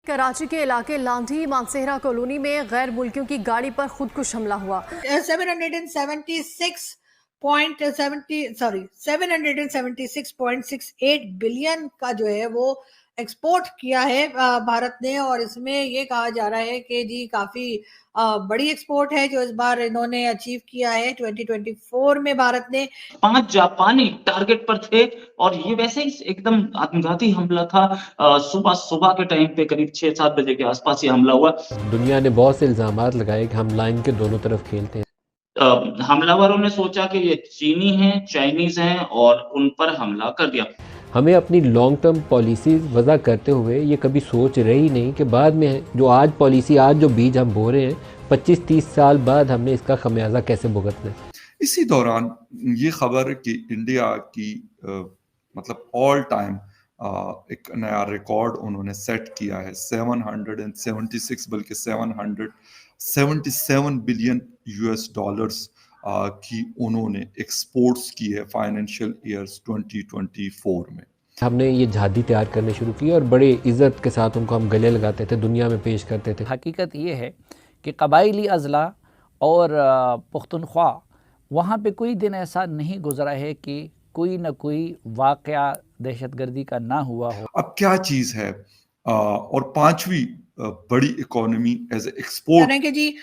कराची के इलाके लांधी मानसेहरा कॉलोनी में गैर मुल्कियों की गाड़ी पर खुदकुश हमला हुआ। 776.68 बिलियन का जो है वो एक्सपोर्ट किया है भारत ने। और इसमें ये कहा जा रहा है कि जी काफी बड़ी एक्सपोर्ट है जो इस बार इन्होंने अचीव किया है 2024 में। भारत ने 5 जापानी टारगेट पर थे और ये वैसे ही एकदम आत्मघाती हमला था। सुबह के टाइम पे करीब 6-7 बजे के आसपास ये हमला हुआ। दुनिया ने बहुत से इल्जामात लगाए कि हम लाइन के दोनों तरफ खेलते हैं। हमलावरों ने सोचा कि ये चीनी हैं, चाइनीज हैं और उन पर हमला कर दिया। हमें अपनी लॉन्ग टर्म पॉलिसी वज़ा करते हुए ये कभी सोच रही नहीं कि बाद में जो आज पॉलिसी, आज जो बीज हम बो रहे हैं, 25-30 साल बाद हमने इसका खमियाजा कैसे भुगतना है। इसी दौरान ये खबर कि इंडिया की मतलब ऑल टाइम एक नया रिकॉर्ड उन्होंने सेट किया है। 776 बल्कि 777 बिलियन यूएस डॉलर्स की उन्होंने एक्सपोर्ट्स की है फाइनेंशियल ईयर्स 2024 में। हमने ये झादी तैयार करने शुरू की और बड़े इज़्ज़त के साथ उनको हम गले लगाते थे, दुनिया में पेश करते थे। हकीकत ये है कि कबायली अज़ला और पुख्तनख्वा वहाँ पे कोई दिन ऐसा नहीं गुजरा है कि कोई ना कोई वाक़या दहशतगर्दी का ना हुआ हो। अब क्या चीज़ है और पांचवी बड़ी इकोनॉमी एज एक्सपोर्ट कि जी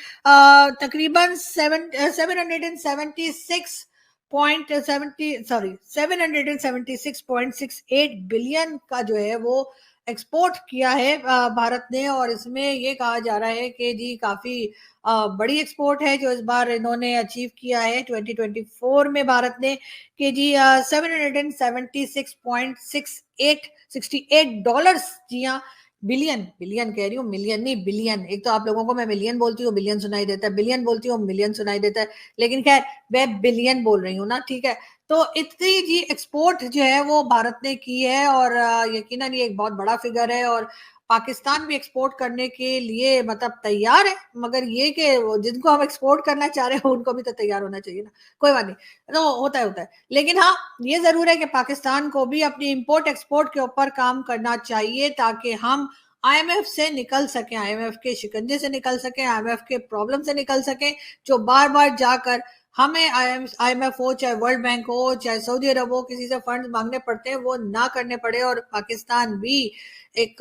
तकरीबन 776.68 बिलियन का जो है वो एक्सपोर्ट किया है भारत ने। और इसमें ये कहा जा रहा है कि जी काफी बड़ी एक्सपोर्ट है जो इस बार इन्होंने अचीव किया है 2024 में। भारत ने कि जी 776.68 डॉलर्स, जी हाँ, बिलियन कह रही हूँ, मिलियन नहीं बिलियन। एक तो आप लोगों को मैं मिलियन बोलती हूँ, बिलियन सुनाई देता है, बिलियन बोलती हूँ, मिलियन सुनाई देता है, लेकिन खैर मैं बिलियन बोल रही हूँ ना, ठीक है। तो इतनी जी एक्सपोर्ट जो है वो भारत ने की है और यकीनन ये एक बहुत बड़ा फिगर है। और पाकिस्तान भी एक्सपोर्ट करने के लिए मतलब तैयार है, मगर ये कि जिनको हम एक्सपोर्ट करना चाह रहे हैं उनको भी तो तैयार होना चाहिए ना। कोई बात नहीं, तो होता है। लेकिन हाँ, ये जरूर है कि पाकिस्तान को भी अपनी इंपोर्ट एक्सपोर्ट के ऊपर काम करना चाहिए ताकि हम आईएमएफ से निकल सके, आईएमएफ के शिकंजे से निकल सके, आईएमएफ के प्रॉब्लम से निकल सके, जो बार बार जाकर हमें आईएमएफ हो, चाहे वर्ल्ड बैंक हो, चाहे सऊदी अरब हो, किसी से फंड मांगने पड़ते हैं, वो ना करने पड़े और पाकिस्तान भी एक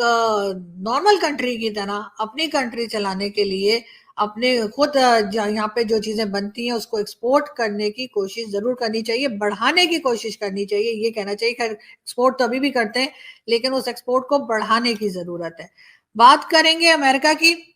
नॉर्मल कंट्री की तरह अपनी कंट्री चलाने के लिए अपने खुद यहाँ पे जो चीजें बनती हैं उसको एक्सपोर्ट करने की कोशिश जरूर करनी चाहिए, बढ़ाने की कोशिश करनी चाहिए, ये कहना चाहिए। खैर एक्सपोर्ट तो अभी भी करते हैं, लेकिन उस एक्सपोर्ट को बढ़ाने की जरूरत है। बात करेंगे अमेरिका की।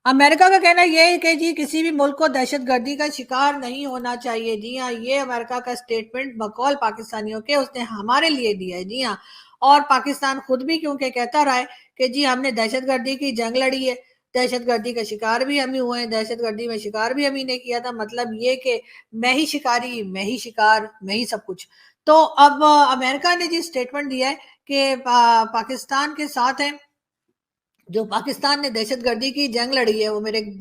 अमेरिका का कहना यह है कि जी किसी भी मुल्क को दहशतगर्दी का शिकार नहीं होना चाहिए। जी हाँ, ये अमेरिका का स्टेटमेंट बकौल पाकिस्तानियों के उसने हमारे लिए दिया है। जी हाँ, और पाकिस्तान खुद भी क्योंकि कहता रहा है कि जी हमने दहशतगर्दी की जंग लड़ी है, दहशतगर्दी का शिकार भी हम ही हुए हैं, दहशतगर्दी में शिकार भी हम ही ने किया था, मतलब ये कि मैं ही शिकारी, मैं ही शिकार, मैं ही सब कुछ। तो अब अमेरिका ने जी स्टेटमेंट दिया है कि पाकिस्तान के साथ है, जो पाकिस्तान ने दहशतगर्दी की जंग लड़ी है। वो मेरे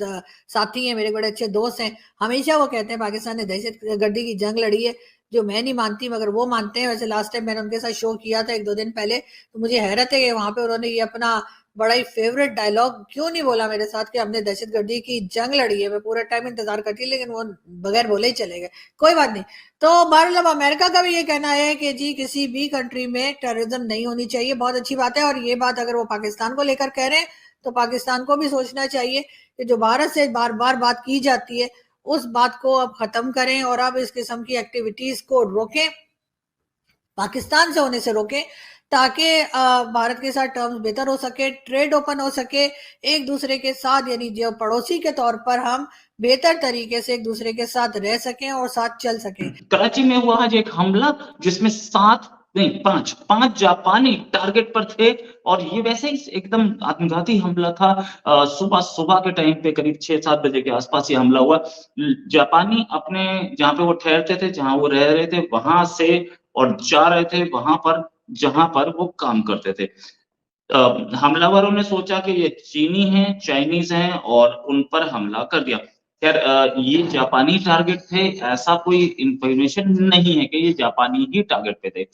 साथी हैं, मेरे बड़े अच्छे दोस्त हैं, हमेशा वो कहते हैं पाकिस्तान ने दहशतगर्दी की जंग लड़ी है, जो मैं नहीं मानती मगर वो मानते हैं। वैसे लास्ट टाइम मैंने उनके साथ शो किया था 1-2 दिन पहले, तो मुझे हैरत है कि वहां पे उन्होंने ये अपना बड़ा ही फेवरेट डायलॉग क्यों नहीं बोला मेरे साथ कि हमने दहशतगर्दी की जंग लड़ी है। मैं पूरा टाइम इंतजार करती, लेकिन वो बगैर बोले ही चले गए। कोई बात नहीं। तो बहरहाल अब अमेरिका का भी ये कहना है कि जी किसी भी कंट्री में टेररिज्म नहीं होनी चाहिए। बहुत अच्छी बात है, और ये बात अगर वो पाकिस्तान को लेकर कह रहे हैं तो पाकिस्तान को भी सोचना चाहिए कि जो भारत से बार बार बात की जाती है उस बात को अब खत्म करें और अब इस किस्म की एक्टिविटीज को रोकें, पाकिस्तान से होने से रोकें, ताकि भारत के साथ टर्म्स बेहतर हो सके, ट्रेड ओपन हो सके एक दूसरे के साथ, यानी जो पड़ोसी के तौर पर हम बेहतर तरीके से एक दूसरे के साथ रह सकें और साथ चल सकें। कराची में हुआ आज एक हमला जिसमें 5 जापानी टारगेट पर थे और ये वैसे ही एकदम आत्मघाती हमला था। सुबह के टाइम पे करीब 6-7 बजे के आसपास ये हमला हुआ। जापानी अपने जहां पे वो ठहरते थे, जहां वो रह रहे थे, वहां से और जा रहे थे वहां पर जहां पर वो काम करते थे। हमलावरों ने सोचा कि ये चीनी हैं, चाइनीज हैं और उन पर हमला कर दिया। खैर ये जापानी टारगेट थे, ऐसा कोई इंफॉर्मेशन नहीं है कि ये जापानी ही टारगेट पे थे।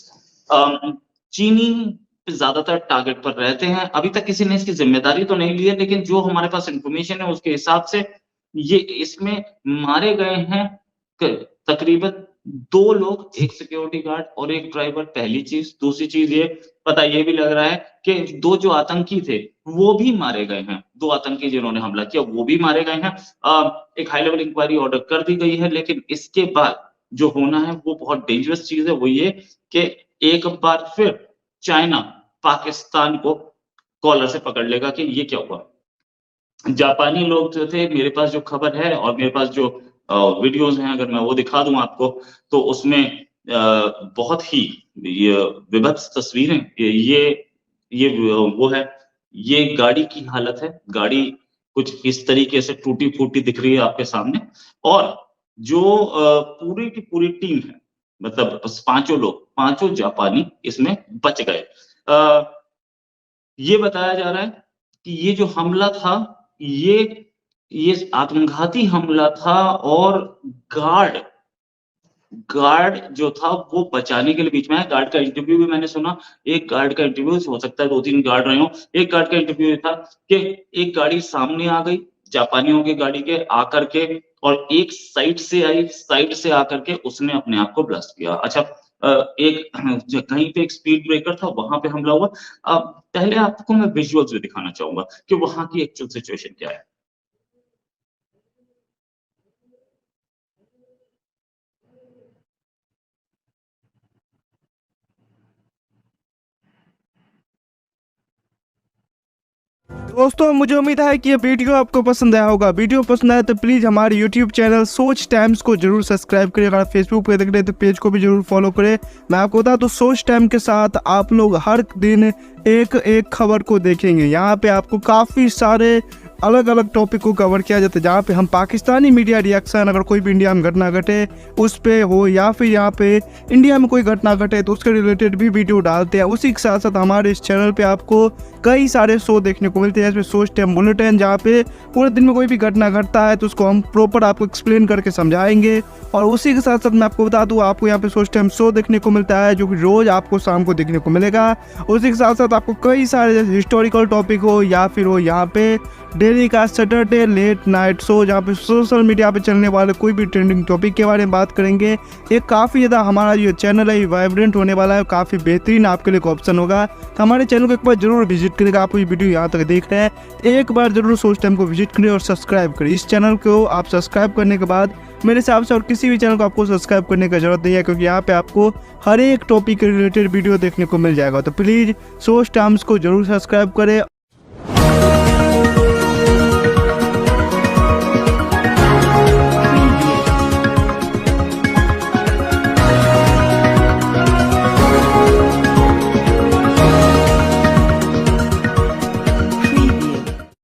चीनी ज्यादातर टारगेट पर रहते हैं। अभी तक किसी ने इसकी जिम्मेदारी तो नहीं ली है, लेकिन जो हमारे पास इंफॉर्मेशन है उसके हिसाब से ये इसमें मारे गए हैं तकरीबन 2 लोग, एक सिक्योरिटी गार्ड और एक ड्राइवर। पहली चीज। दूसरी चीज ये पता ये भी लग रहा है कि 2 जो आतंकी थे वो भी मारे गए हैं। 2 आतंकी जिन्होंने हमला किया वो भी मारे गए हैं। एक हाई लेवल इंक्वायरी ऑर्डर कर दी गई है, लेकिन इसके बाद जो होना है वो बहुत डेंजरस चीज है। वो ये कि एक बार फिर चाइना पाकिस्तान को कॉलर से पकड़ लेगा कि ये क्या हुआ। जापानी लोग जो थे, मेरे पास जो खबर है और मेरे पास जो वीडियोस हैं, अगर मैं वो दिखा दूं आपको तो उसमें बहुत ही ये विभत्स तस्वीरें, ये वो है, ये गाड़ी की हालत है। गाड़ी कुछ इस तरीके से टूटी फूटी दिख रही है आपके सामने, और जो पूरी की पूरी टीम है, मतलब बस 5 लोग, 5 जापानी इसमें बच गए। ये बताया जा रहा है कि ये जो हमला था ये आत्मघाती हमला था, और गार्ड जो था वो बचाने के लिए बीच में आया। गार्ड का इंटरव्यू भी मैंने सुना। एक गार्ड का इंटरव्यू, हो सकता है 2-3 गार्ड रहे हो, एक गार्ड का इंटरव्यू था कि एक गाड़ी सामने आ गई जापानियों की गाड़ी के आकर के, और एक साइड से आई, साइड से आकर के उसने अपने आप को ब्लास्ट किया। अच्छा, एक कहीं पे एक स्पीड ब्रेकर था, वहां पे हमला हुआ। पहले आपको मैं विजुअल्स भी दिखाना चाहूंगा कि वहां की एक्चुअल सिचुएशन क्या है। दोस्तों मुझे उम्मीद है कि ये वीडियो आपको पसंद आया होगा। वीडियो पसंद आया तो प्लीज़ हमारे यूट्यूब चैनल सोच टाइम्स को जरूर सब्सक्राइब करें। अगर फेसबुक पे देख रहे हैं तो पेज को भी जरूर फॉलो करें। मैं आपको बता दूं, सोच टाइम के साथ आप लोग हर दिन एक खबर को देखेंगे। यहाँ पे आपको काफ़ी सारे अलग अलग टॉपिक को कवर किया जाता है, जहाँ पे हम पाकिस्तानी मीडिया रिएक्शन, अगर कोई भी इंडिया में घटना घटे उस पे हो, या फिर यहाँ पे इंडिया में कोई घटना घटे तो उसके रिलेटेड भी वीडियो डालते हैं। उसी के साथ साथ हमारे इस चैनल पे आपको कई सारे शो देखने को मिलते हैं, जैसे सोच टाइम बुलेटिन, जहाँ पे पूरे दिन में कोई भी घटना घटता है तो उसको हम प्रॉपर आपको एक्सप्लेन करके समझाएंगे। और उसी के साथ साथ मैं आपको बता दूँ, आपको यहाँ पे सोच टाइम शो देखने को मिलता है जो कि रोज़ आपको शाम को देखने को मिलेगा। उसी के साथ साथ आपको कई सारे जैसे हिस्टोरिकल टॉपिक हो, या फिर हो यहाँ पे डेली का सैटरडे लेट नाइट शो, जहाँ पे सोशल मीडिया पे चलने वाले कोई भी ट्रेंडिंग टॉपिक के बारे में बात करेंगे। ये काफ़ी ज़्यादा हमारा जो चैनल है वाइब्रेंट होने वाला है, काफ़ी बेहतरीन आपके लिए ऑप्शन होगा। तो हमारे चैनल को एक बार जरूर विजिट करेगा। आप ये वीडियो यहाँ तक देख रहे हैं, एक बार जरूर सोच टाइम को विजिट करें और सब्सक्राइब करें। इस चैनल को आप सब्सक्राइब करने के बाद मेरे हिसाब से और किसी भी चैनल को आपको सब्सक्राइब करने की जरूरत नहीं है, क्योंकि यहाँ पे आपको हर एक टॉपिक के रिलेटेड वीडियो देखने को मिल जाएगा। तो प्लीज़ सोच टाइम्स को जरूर सब्सक्राइब करें।